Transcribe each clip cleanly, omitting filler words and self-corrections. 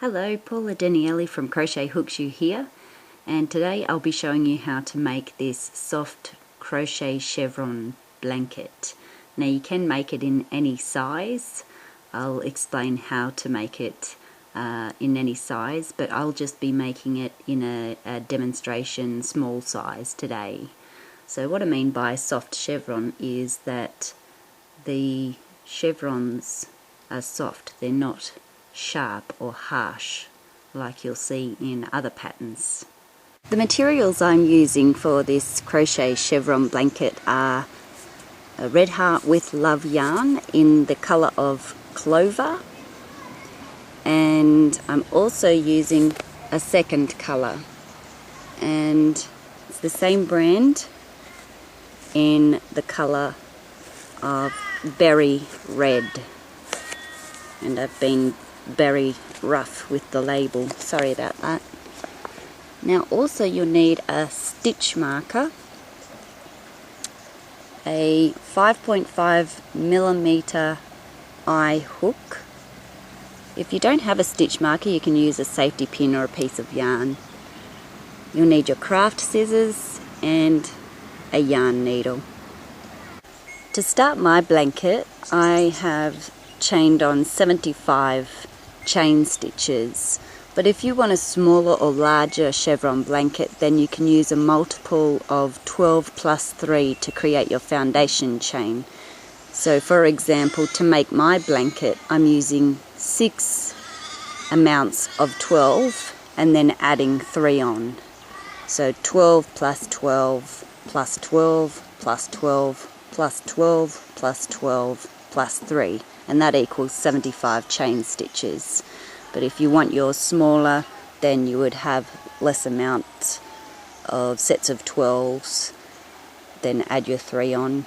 Hello, Paula Daniele from Crochet Hooks You here, and today I'll be showing you how to make this soft crochet chevron blanket. Now you can make it in any size. I'll explain how to make it in any size, but I'll just be making it in a demonstration small size today. So what I mean by soft chevron is that the chevrons are soft, they're not sharp or harsh like you'll see in other patterns. The materials I'm using for this crochet chevron blanket are a red heart with love yarn in the colour of Clover, and I'm also using a second colour, and it's the same brand in the colour of berry red, and I've been very rough with the label, sorry about that. Now also you'll need a stitch marker, a 5.5mm eye hook. If you don't have a stitch marker, you can use a safety pin or a piece of yarn. You'll need your craft scissors and a yarn needle. To start my blanket, I have chained on 75 chain stitches, but if you want a smaller or larger chevron blanket, then you can use a multiple of 12 plus 3 to create your foundation chain. So for example, to make my blanket, I'm using 6 amounts of 12 and then adding 3 on. So 12 plus 12 plus 12 plus 12 plus 12 plus 12 plus 3, and that equals 75 chain stitches. But if you want yours smaller, then you would have less amounts of sets of 12s, then add your 3 on.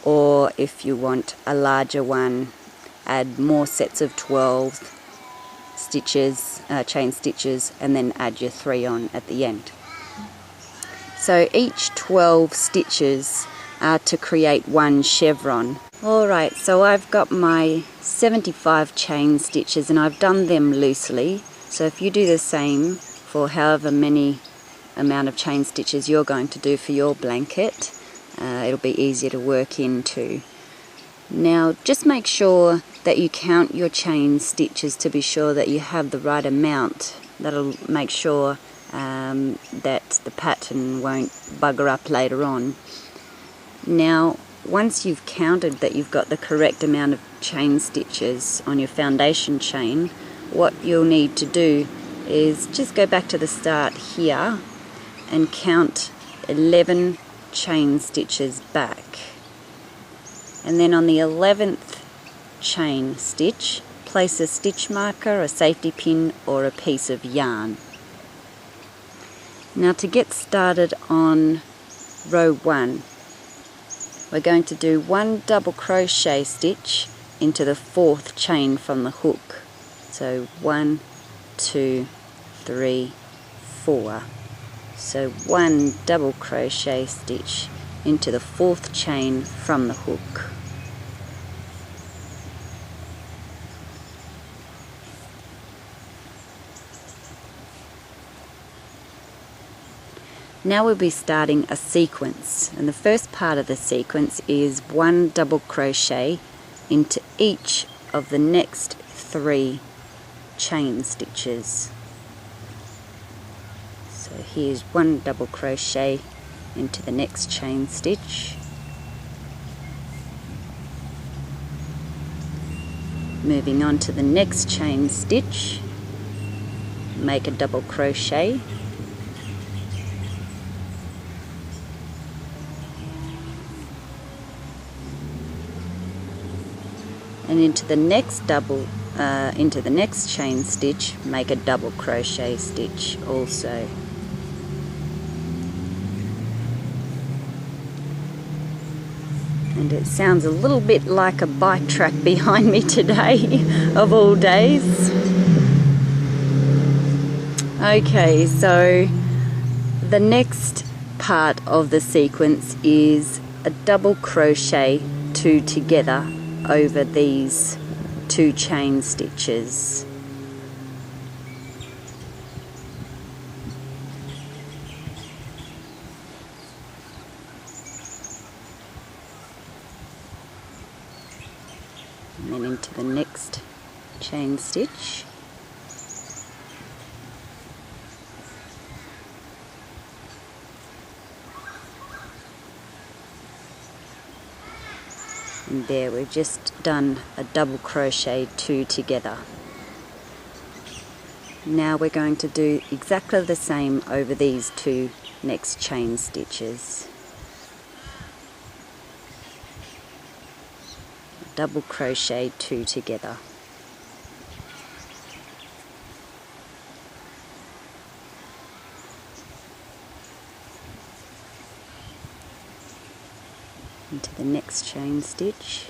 Or if you want a larger one, add more sets of 12 stitches, chain stitches, and then add your 3 on at the end. So each 12 stitches are to create one chevron. Alright, so I've got my 75 chain stitches and I've done them loosely. So if you do the same for however many amount of chain stitches you're going to do for your blanket, it'll be easier to work into. Now just make sure that you count your chain stitches to be sure that you have the right amount. That'll make sure that the pattern won't bugger up later on. Now once you've counted that you've got the correct amount of chain stitches on your foundation chain, what you'll need to do is just go back to the start here and count 11 chain stitches back, and then on the 11th chain stitch place a stitch marker, a safety pin or a piece of yarn. Now to get started on row 1, we're going to do 1 double crochet stitch into the 4th chain from the hook. So 1, 2, 3, 4. So 1 double crochet stitch into the 4th chain from the hook. Now we'll be starting a sequence, and the first part of the sequence is 1 double crochet into each of the next 3 chain stitches. So here's 1 double crochet into the next chain stitch, moving on to the next chain stitch, make a double crochet, and into the next chain stitch make a double crochet stitch also. And it sounds a little bit like a bike track behind me today, of all days. Okay, so the next part of the sequence is a double crochet 2 together over these 2 chain stitches. and then into the next chain stitch. And there we've just done a double crochet 2 together. Now we're going to do exactly the same over these 2 next chain stitches. Double crochet 2 together. Into the next chain stitch.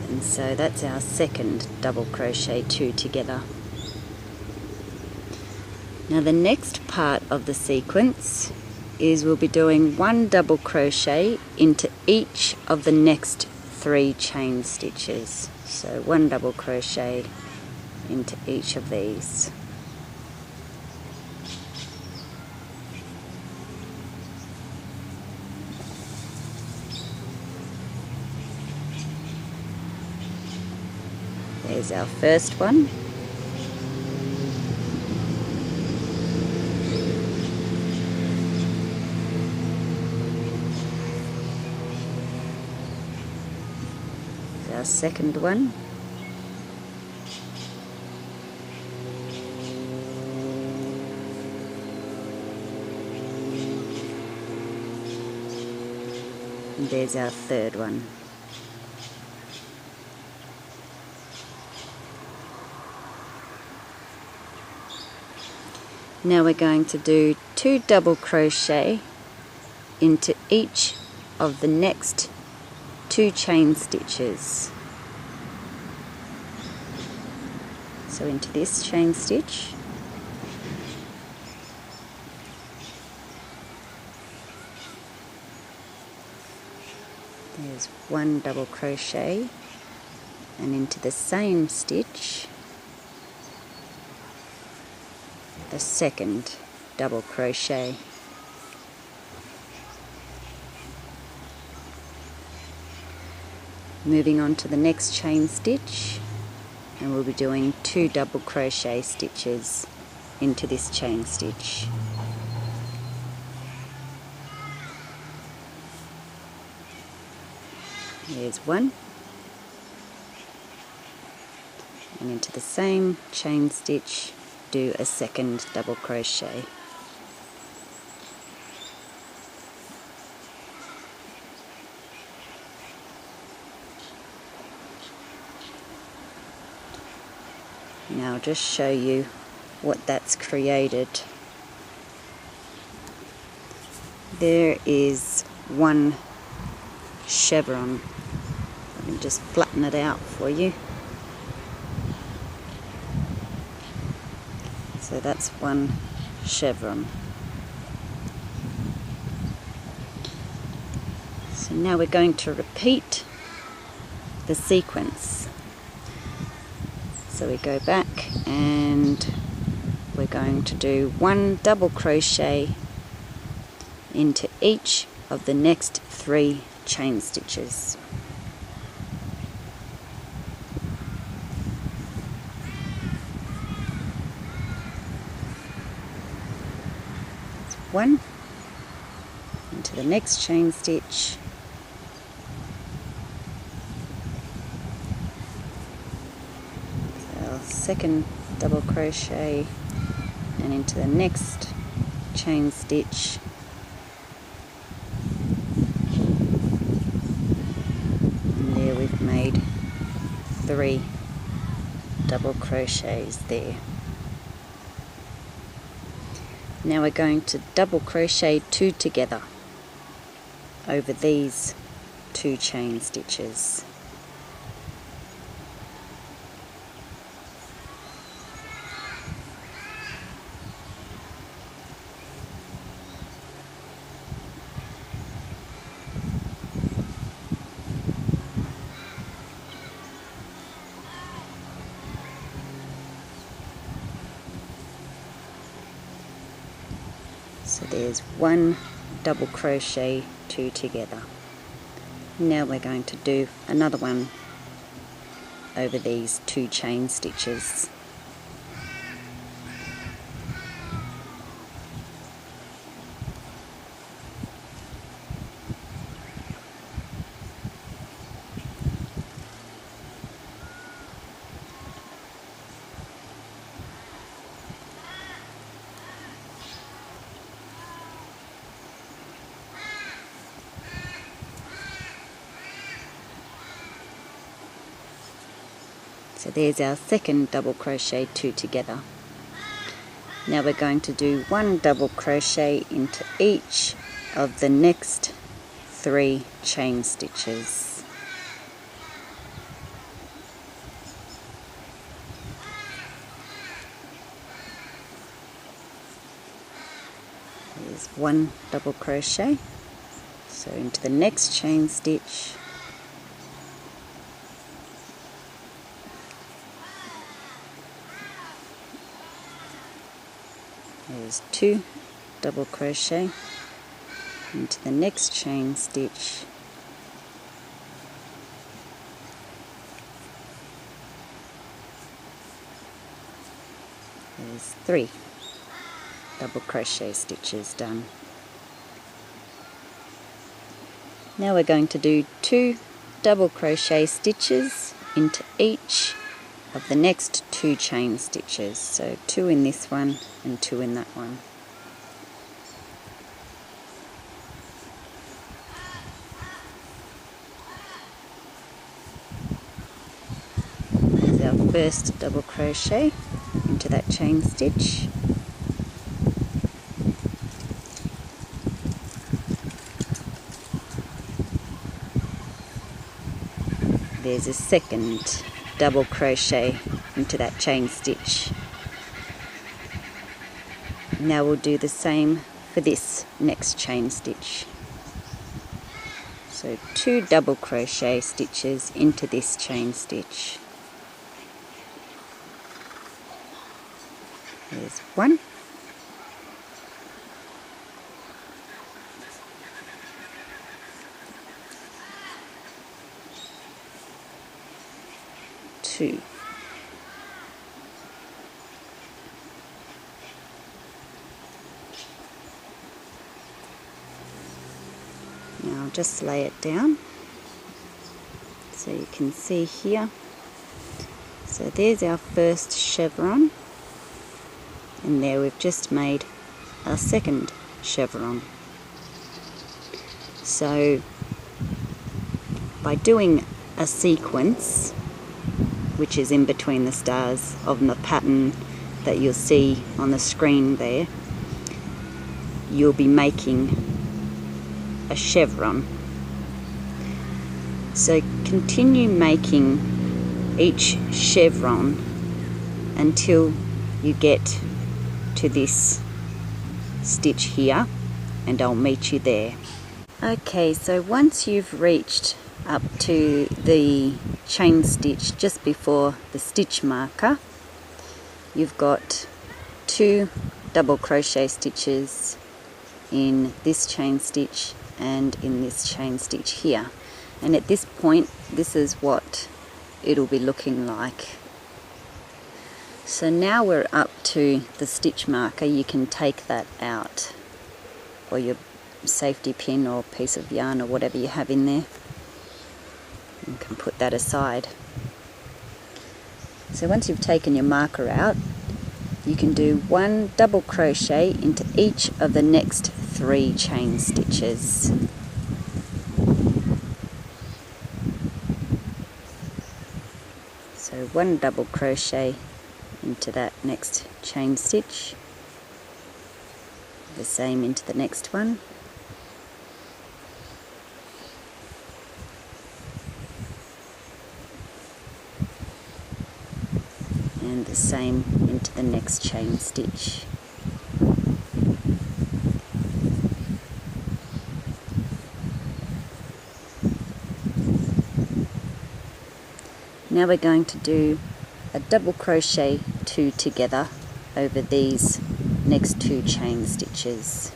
And so that's our second double crochet 2 together. Now the next part of the sequence is we'll be doing 1 double crochet into each of the next 3 chain stitches. So 1 double crochet into each of these. There's our first one. There's our second one. And there's our third one. Now we're going to do 2 double crochet into each of the next 2 chain stitches. So into this chain stitch, there's 1 double crochet, and into the same stitch a second double crochet. Moving on to the next chain stitch, and we'll be doing 2 double crochet stitches into this chain stitch. There's 1, and into the same chain stitch do a second double crochet. Now I'll just show you what that's created. There is 1 chevron. Let me just flatten it out for you. So that's 1 chevron. So now we're going to repeat the sequence. So we go back and we're going to do 1 double crochet into each of the next 3 chain stitches. One into the next chain stitch, so our second double crochet, and into the next chain stitch, and there we've made 3 double crochets there. Now we're going to double crochet 2 together over these 2 chain stitches. So there's 1 double crochet, 2 together. Now we're going to do another one over these 2 chain stitches. So there's our second double crochet, 2 together. Now we're going to do 1 double crochet into each of the next 3 chain stitches. There's 1 double crochet, so into the next chain stitch. There's 2 double crochet into the next chain stitch. There's 3 double crochet stitches done. Now we're going to do 2 double crochet stitches into each of the next 2 chain stitches. So 2 in this one and 2 in that one. There's our first double crochet into that chain stitch. There's a second double crochet into that chain stitch. Now we'll do the same for this next chain stitch. So 2 double crochet stitches into this chain stitch. There's 1. Two. Now I'll just lay it down so you can see here. So there's our first chevron, and there we've just made our second chevron. So by doing a sequence, which is in between the stars of the pattern that you'll see on the screen there, you'll be making a chevron. So continue making each chevron until you get to this stitch here, and I'll meet you there. Okay, so once you've reached up to the chain stitch just before the stitch marker, you've got 2 double crochet stitches in this chain stitch and in this chain stitch here, and at this point this is what it'll be looking like. So now we're up to the stitch marker. You can take that out, or your safety pin or piece of yarn or whatever you have in there. You can put that aside. So once you've taken your marker out, you can do 1 double crochet into each of the next 3 chain stitches. So 1 double crochet into that next chain stitch, the same into the next one, and the same into the next chain stitch. Now we're going to do a double crochet 2 together over these next 2 chain stitches.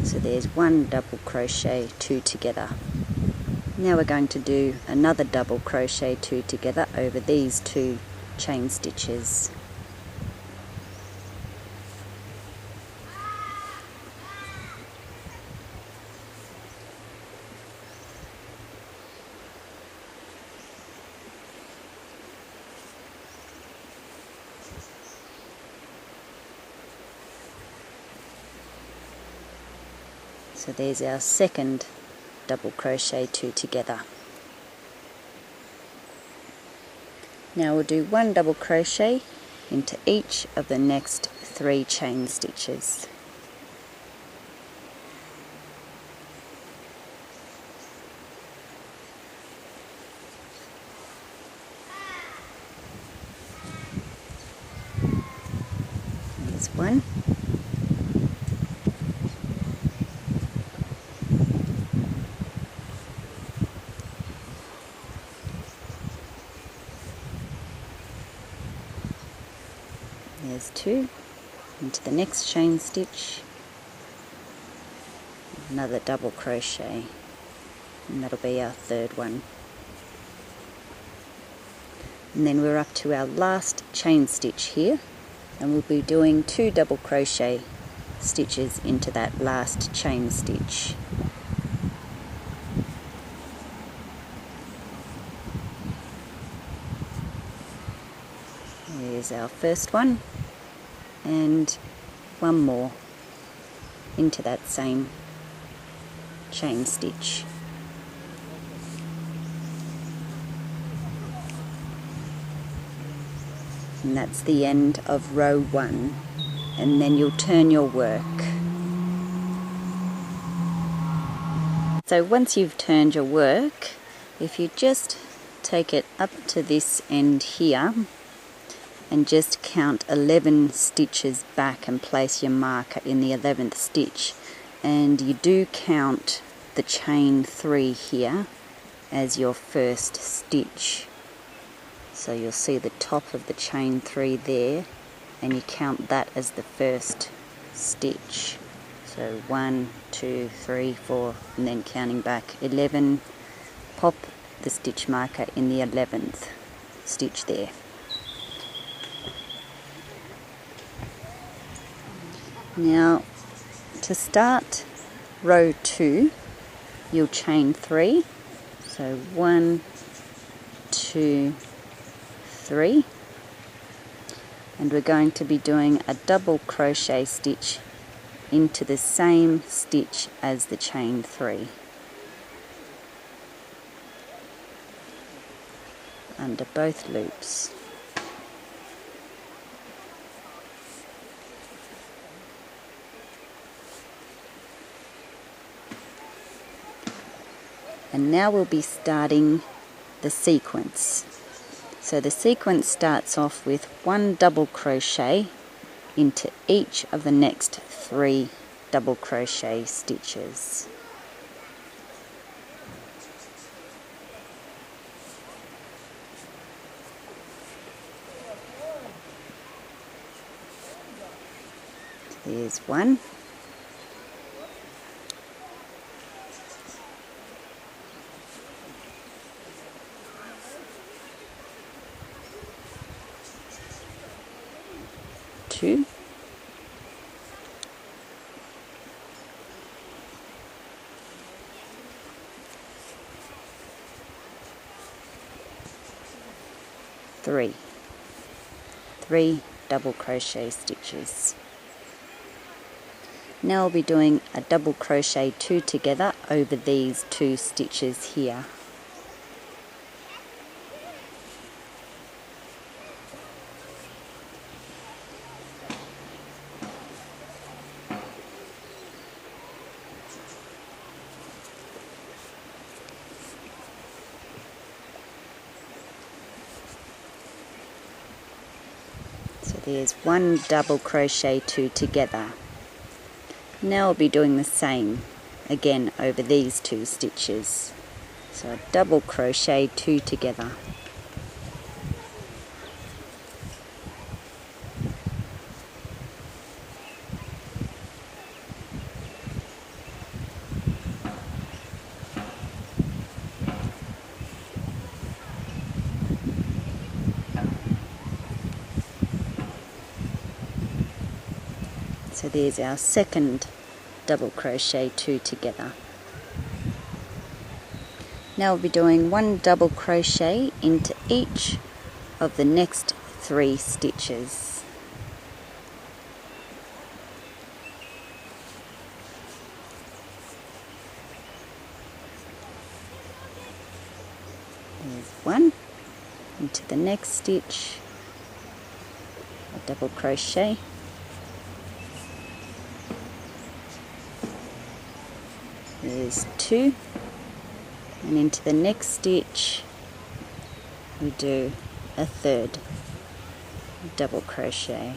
So there's 1 double crochet, 2 together. Now we're going to do another double crochet 2 together over these 2 chain stitches. So there's our second double crochet 2 together. Now we'll do 1 double crochet into each of the next 3 chain stitches. There's 1. There's 2 into the next chain stitch, another double crochet, and that'll be our third one. And then we're up to our last chain stitch here, and we'll be doing 2 double crochet stitches into that last chain stitch. There's our first one, and 1 more into that same chain stitch. And that's the end of row 1, and then you'll turn your work. So once you've turned your work, if you just take it up to this end here and just count 11 stitches back and place your marker in the 11th stitch, and you do count the chain 3 here as your first stitch. So you'll see the top of the chain 3 there, and you count that as the first stitch. So 1, 2, 3, 4, and then counting back 11, pop the stitch marker in the 11th stitch there. Now to start row 2, you'll chain 3, so 1, 2, 3, and we're going to be doing a double crochet stitch into the same stitch as the chain 3 under both loops. And now we'll be starting the sequence. So the sequence starts off with 1 double crochet into each of the next 3 double crochet stitches. There's 1. Two, 3 double crochet stitches. Now I'll be doing a double crochet 2 together over these 2 stitches here. there's one double crochet, two together. Now I'll be doing the same again over these two stitches. So a double crochet, two together. So there's our second double crochet, two together. Now we'll be doing one double crochet into each of the next 3 stitches. There's one, into the next stitch, a double crochet, there's 2, and into the next stitch we do a third double crochet.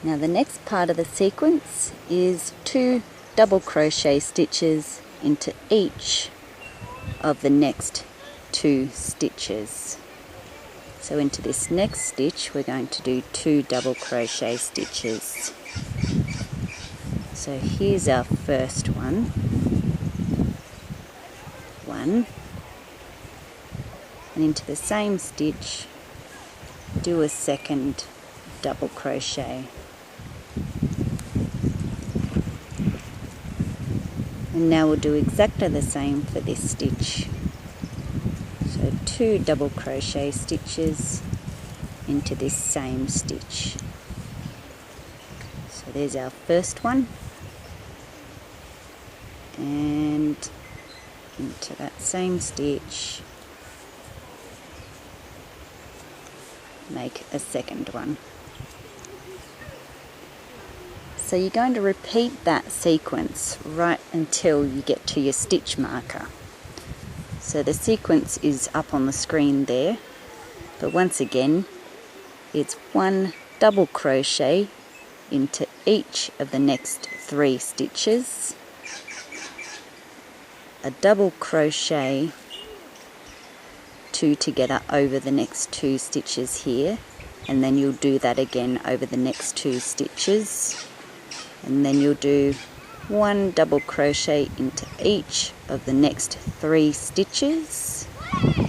Now the next part of the sequence is 2 double crochet stitches into each of the next 2 stitches. So into this next stitch we're going to do 2 double crochet stitches. So here's our first one, and into the same stitch do a second double crochet. And now we'll do exactly the same for this stitch. So 2 double crochet stitches into this same stitch. So there's our first one, and into that same stitch make a second one. So you're going to repeat that sequence right until you get to your stitch marker. So the sequence is up on the screen there, but once again it's 1 double crochet into each of the next 3 stitches, a double crochet, 2 together over the next 2 stitches here, and then you'll do that again over the next 2 stitches, and then you'll do 1 double crochet into each of the next 3 stitches,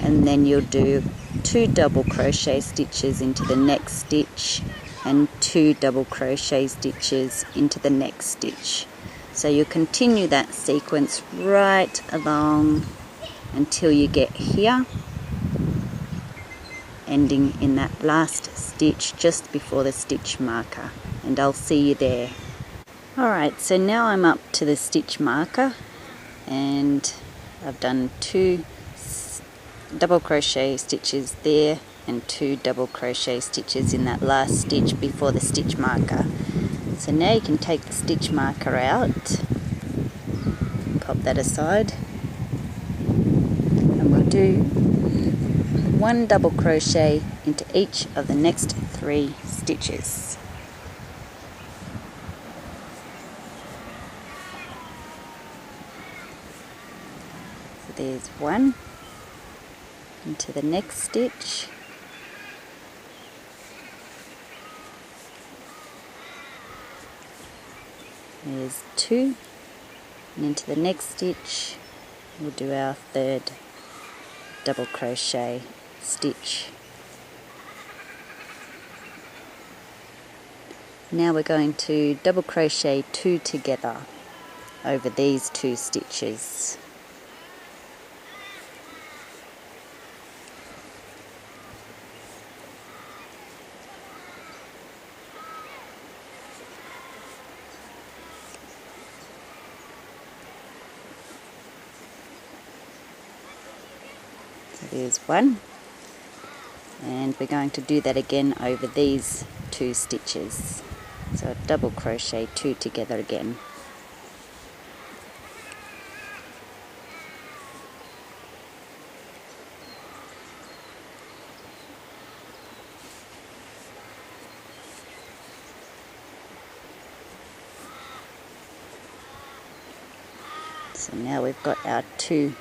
and then you'll do 2 double crochet stitches into the next stitch and 2 double crochet stitches into the next stitch. So you'll continue that sequence right along until you get here, ending in that last stitch just before the stitch marker, and I'll see you there. Alright, so now I'm up to the stitch marker, and I've done 2 double crochet stitches there and 2 double crochet stitches in that last stitch before the stitch marker. So now you can take the stitch marker out, pop that aside, and we'll do 1 double crochet into each of the next 3 stitches. So there's 1 into the next stitch, there's 2, and into the next stitch we'll do our third double crochet stitch. Now we're going to double crochet 2 together over these 2 stitches. So there's 1, and we're going to do that again over these 2 stitches. So double crochet 2 together again. So now we've got our 2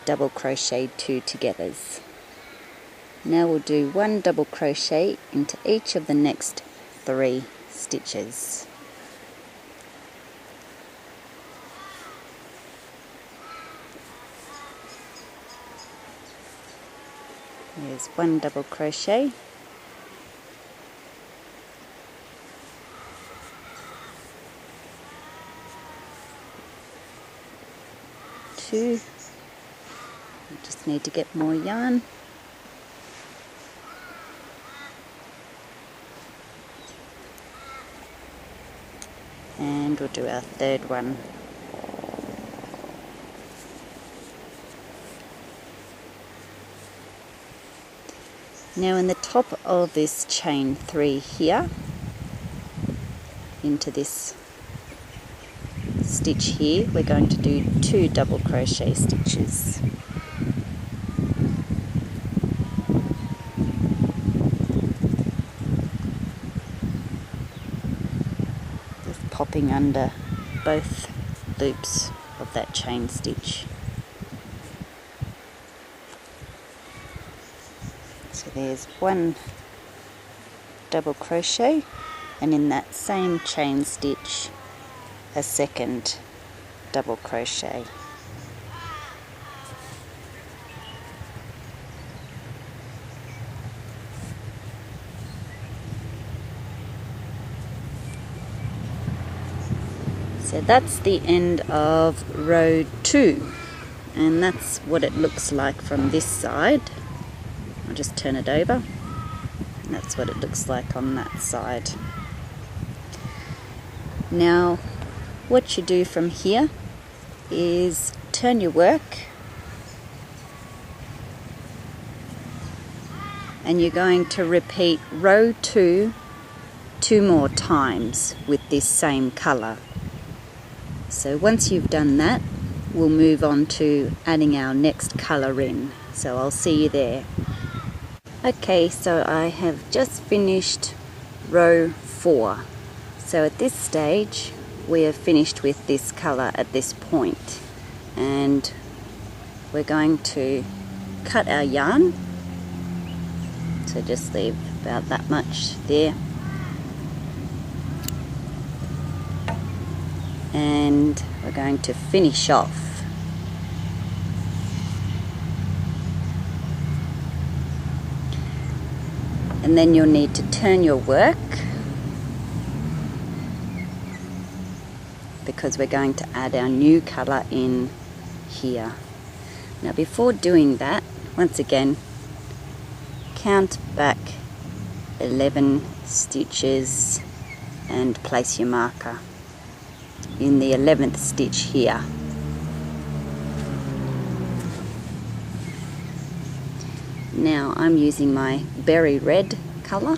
double crocheted 2 togethers. Now we'll do 1 double crochet into each of the next 3 stitches. There's 1 double crochet, two. We just need to get more yarn. And we'll do our 3rd one. Now in the top of this chain 3 here, into this stitch here, we're going to do 2 double crochet stitches. Just popping under both loops of that chain stitch. So there's 1 double crochet, and in that same chain stitch a 2nd double crochet. So that's the end of row 2, and that's what it looks like from this side. I'll just turn it over, and that's what it looks like on that side. Now what you do from here is turn your work, and you're going to repeat row 2 2 more times with this same colour. So once you've done that, we'll move on to adding our next colour in. So I'll see you there. Okay, so I have just finished row 4. So at this stage we have finished with this colour at this point, and we're going to cut our yarn. So just leave about that much there, and we're going to finish off. And then you'll need to turn your work, because we're going to add our new colour in here. Now before doing that, once again, count back 11 stitches and place your marker in the 11th stitch here. Now I'm using my berry red colour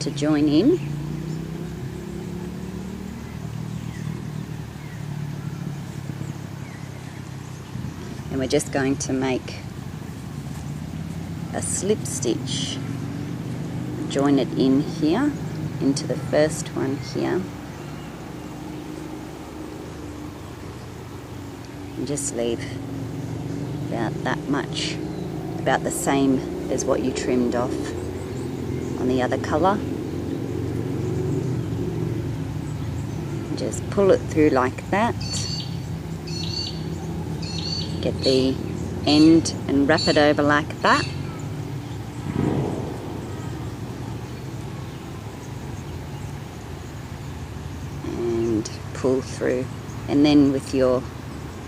to join in. And we're just going to make a slip stitch, join it in here into the first one here, and just leave about that much, about the same as what you trimmed off on the other colour. Just pull it through like that, get the end and wrap it over like that. And pull through, and then with your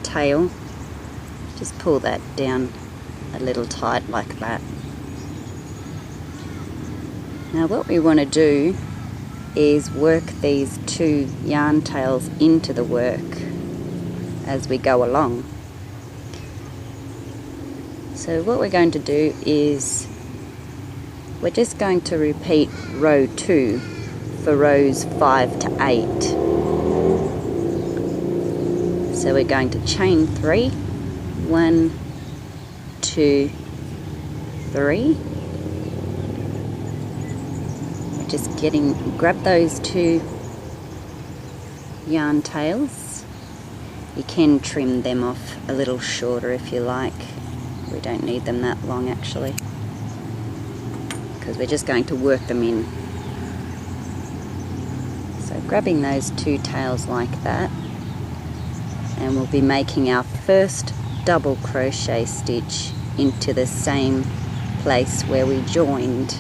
tail just pull that down a little tight like that. Now what we want to do is work these 2 yarn tails into the work as we go along. So what we're going to do is we're just going to repeat row 2 for rows 5 to 8. So we're going to chain 3, 1, 2, 3. Just grab those 2 yarn tails You can trim them off a little shorter if you like. We don't need them that long actually, because we're just going to work them in. So grabbing those two tails like that, and we'll be making our first double crochet stitch into the same place where we joined,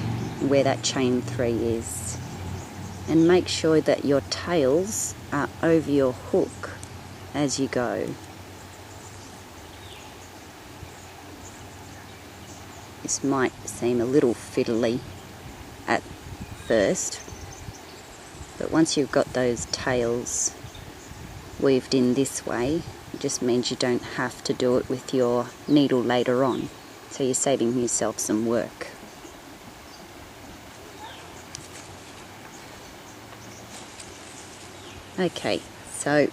where that chain 3 is. And make sure that your tails are over your hook as you go. This might seem a little fiddly at first, but once you've got those tails weaved in this way, it just means you don't have to do it with your needle later on. So you're saving yourself some work. Okay, so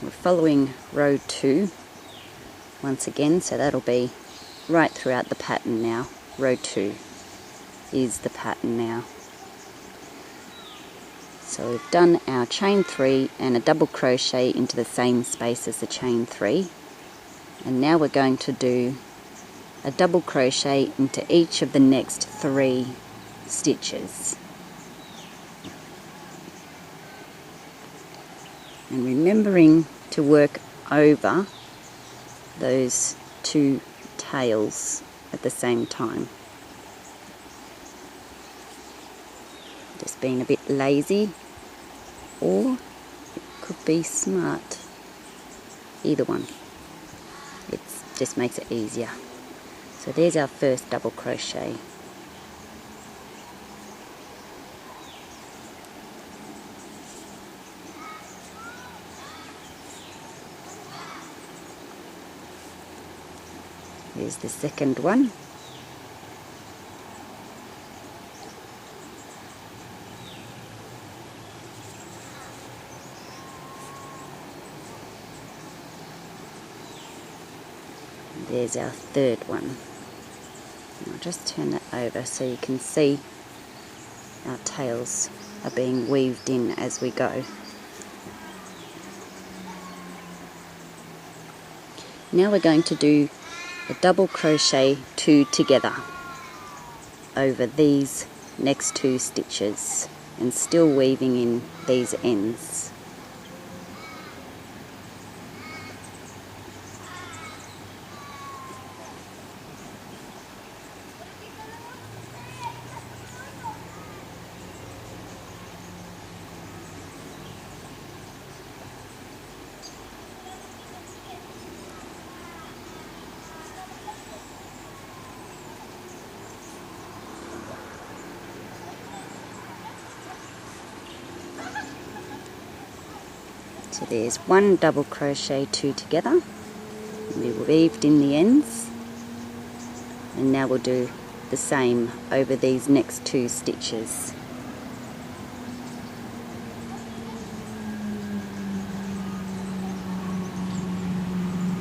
we're following row 2 once again, so that'll be right throughout the pattern now. Row 2 is the pattern now. So we've done our chain 3 and a double crochet into the same space as the chain 3, and now we're going to do a double crochet into each of the next 3 stitches. And remembering to work over those 2 tails at the same time. Just being a bit lazy, or it could be smart. Either one. It just makes it easier. So there's our first double crochet. Here's the second one. There's our third one. I'll just turn that over so you can see our tails are being weaved in as we go. Now we're going to do a double crochet 2 together over these next 2 stitches, and still weaving in these ends. So there's one double crochet 2 together, we weaved in the ends, and now we'll do the same over these next 2 stitches.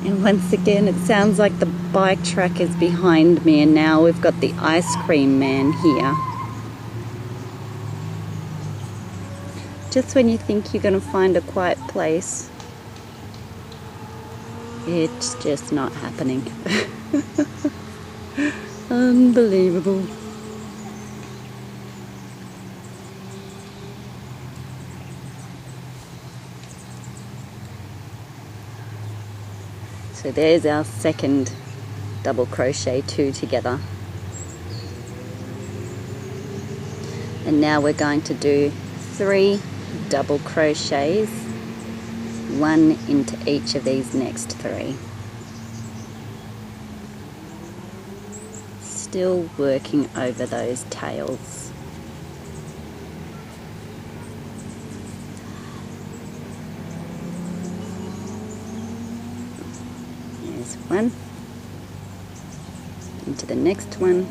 And once again it sounds like the bike track is behind me, and now we've got the ice cream man here. Just when you think you're going to find a quiet place, it's just not happening. Unbelievable. So there's our second double crochet 2 together. And now we're going to do 3 double crochets, 1 into each of these next 3. Still working over those tails. There's 1 into the next one.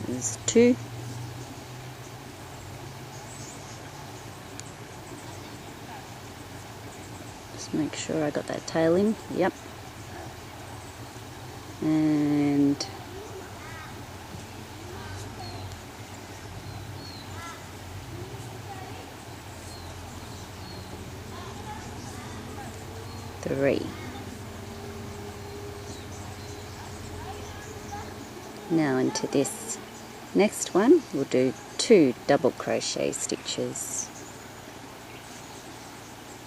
There's 2. Just make sure I got that tail in. Yep. And and three. Now into this next one we'll do 2 double crochet stitches,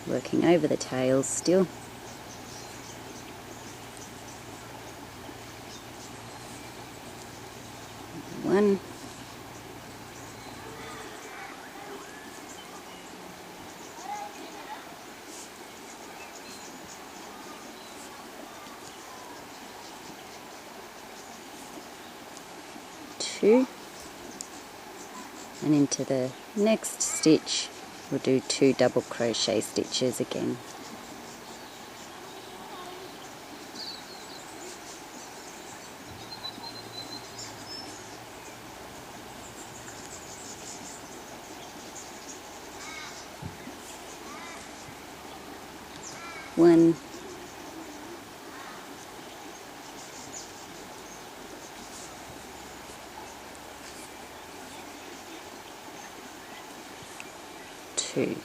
working over the tails still. One, two, and into the next stitch we'll do 2 double crochet stitches again. One, two.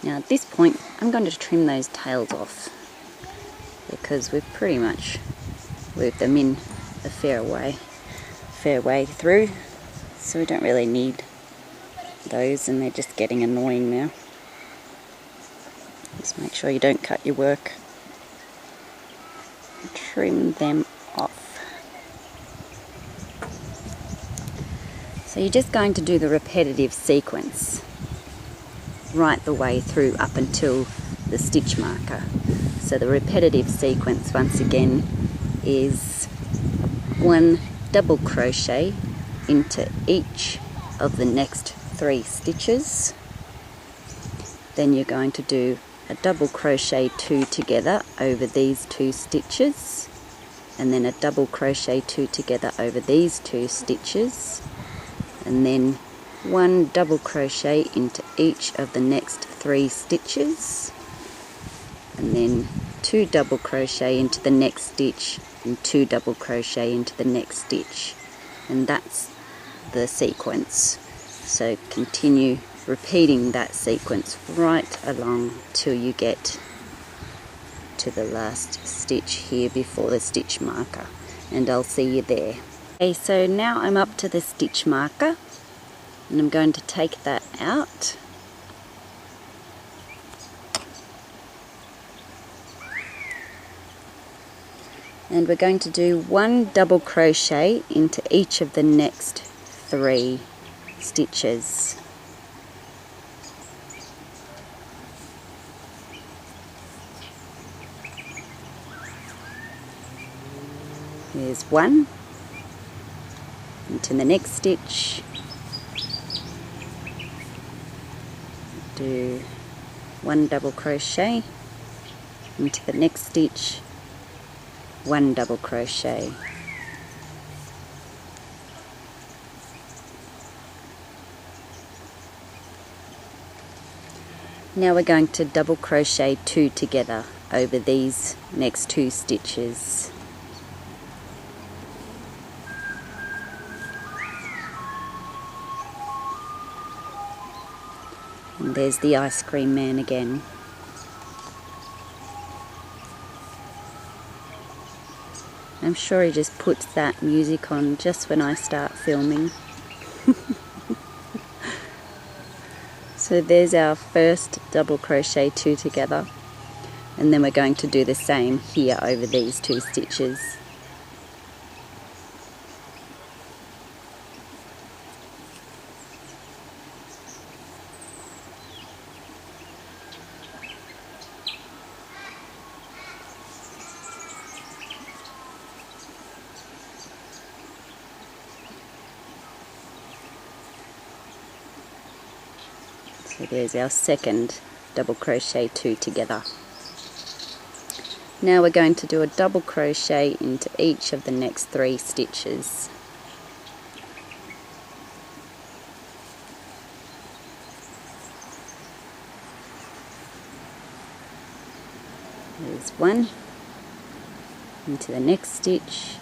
Now at this point I'm going to trim those tails off because we've pretty much weaved them in a fair way through, so we don't really need those, and they're just getting annoying now. Just make sure you don't cut your work. Trim them off. So you're just going to do the repetitive sequence right the way through up until the stitch marker. So the repetitive sequence once again is 1 double crochet into each of the next 3 stitches. Then you're going to do a double crochet 2 together over these 2 stitches, and then a double crochet 2 together over these 2 stitches, and then 1 double crochet into each of the next 3 stitches, and then 2 double crochet into the next stitch and 2 double crochet into the next stitch, and that's the sequence. So continue repeating that sequence right along till you get to the last stitch here before the stitch marker, and I'll see you there. Okay, so now I'm up to the stitch marker and I'm going to take that out. And we're going to do 1 double crochet into each of the next 3 stitches. There's 1 into the next stitch, do 1 double crochet into the next stitch, 1 double crochet. Now we're going to double crochet 2 together over these next 2 stitches. And there's the ice cream man again. I'm sure he just puts that music on just when I start filming. So there's our first double crochet 2 together, and then we're going to do the same here over these 2 stitches. So there's our second double crochet 2 together. Now we're going to do a double crochet into each of the next 3 stitches. There's 1 into the next stitch,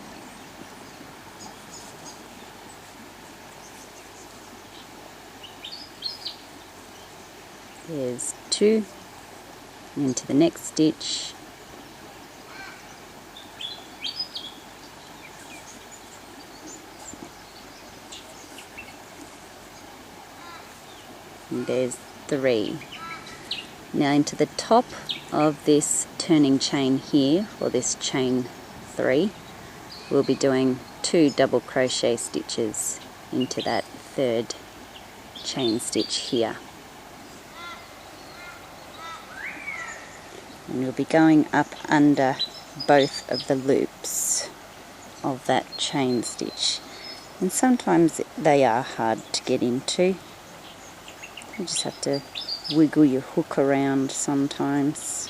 There's 2 into the next stitch, and there's 3. Now into the top of this turning chain here, or this chain 3, we'll be doing 2 double crochet stitches into that 3rd chain stitch here. And you'll be going up under both of the loops of that chain stitch. And sometimes they are hard to get into. You just have to wiggle your hook around sometimes,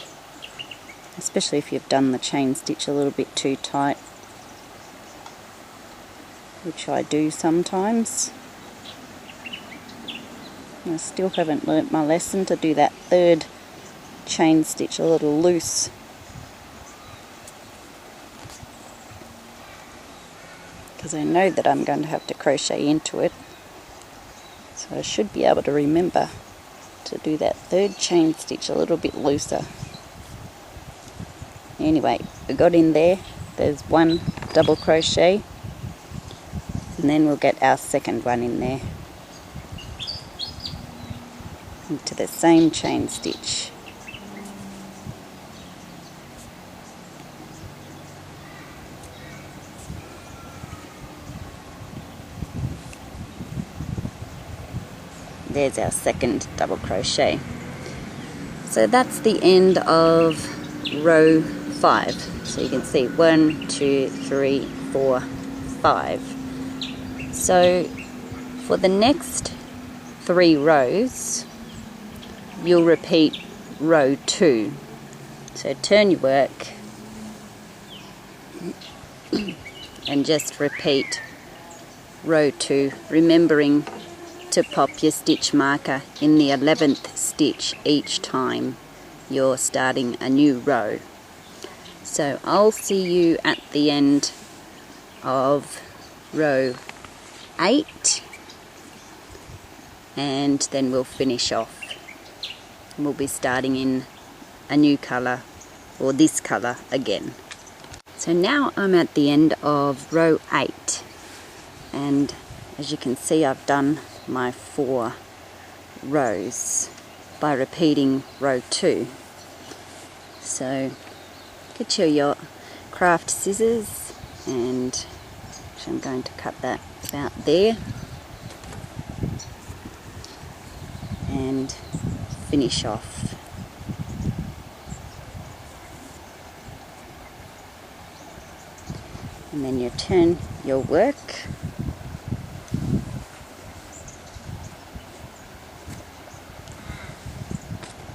especially if you've done the chain stitch a little bit too tight, which I do sometimes. I still haven't learnt my lesson to do that 3rd chain stitch a little loose. Because I know that I'm going to have to crochet into it. So I should be able to remember to do that 3rd chain stitch a little bit looser. Anyway, we got in there. There's 1 double crochet. And then we'll get our 2nd one in there. Into the same chain stitch. There's our 2nd double crochet. So that's the end of row 5. So you can see 1, 2, 3, 4, 5. So for the next 3 rows, you'll repeat row 2. So turn your work and just repeat row 2, remembering to pop your stitch marker in the 11th stitch each time you're starting a new row. So I'll see you at the end of row 8, and then we'll finish off. We'll be starting in a new colour, or this colour again. So now I'm at the end of row 8, and as you can see, I've done my 4 rows by repeating row 2. So get your craft scissors, and I'm going to cut that about there and finish off. And then you turn your work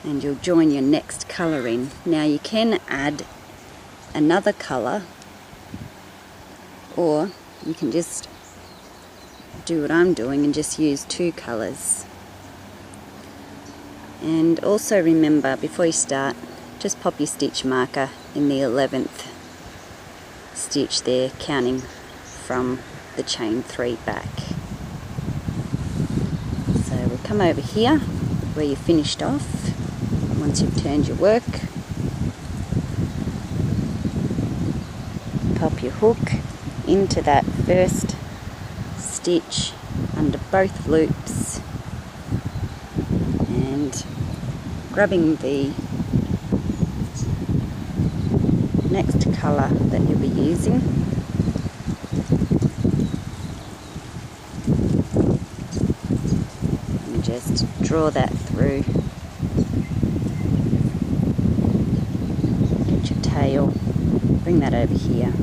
and you'll join your next colour in. Now you can add another colour, or you can just do what I'm doing and just use 2 colours. And also remember, before you start, just pop your stitch marker in the 11th stitch there, counting from the chain 3 back. So we'll come over here where you finished off. Once you've turned your work, pop your hook into that first stitch under both loops, and grabbing the next colour that you'll be using, and just draw that through. Get your tail, bring that over here.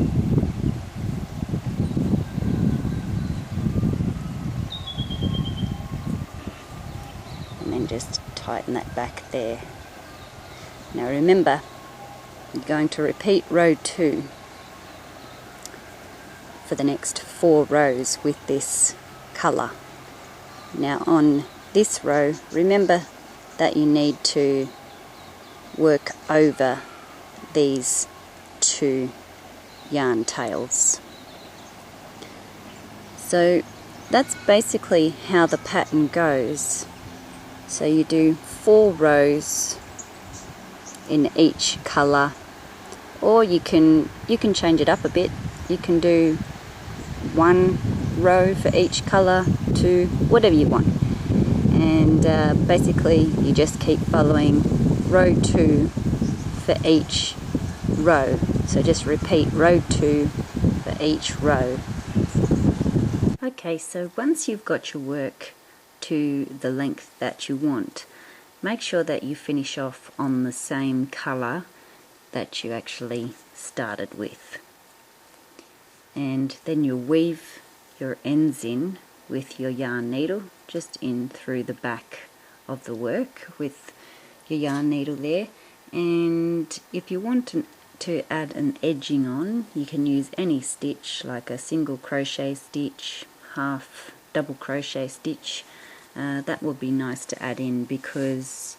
And then just tighten that back there. Now remember, you're going to repeat row 2 for the next 4 rows with this colour. Now on this row, remember that you need to work over these 2 yarn tails. So that's basically how the pattern goes. So you do 4 rows in each colour, or you can change it up a bit. You can do 1 row for each colour, 2, whatever you want. And basically you just keep following row 2 for each row. So just repeat row 2 for each row. Okay, so once you've got your work to the length that you want, make sure that you finish off on the same colour that you actually started with. And then you'll weave your ends in with your yarn needle, just in through the back of the work with your yarn needle there. And if you want to add an edging on, you can use any stitch, like a single crochet stitch, half double crochet stitch. That would be nice to add in, because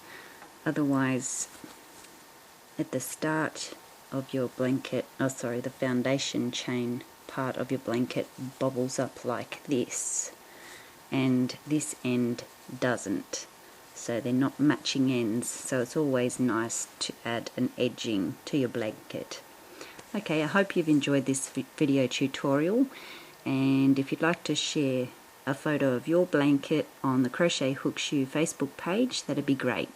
otherwise at the start of your blanket, the foundation chain part of your blanket bobbles up like this, and this end doesn't, so they're not matching ends. So it's always nice to add an edging to your blanket. Okay, I hope you've enjoyed this video tutorial, and if you'd like to share a photo of your blanket on the Crochet Hooks You Facebook page, that'd be great.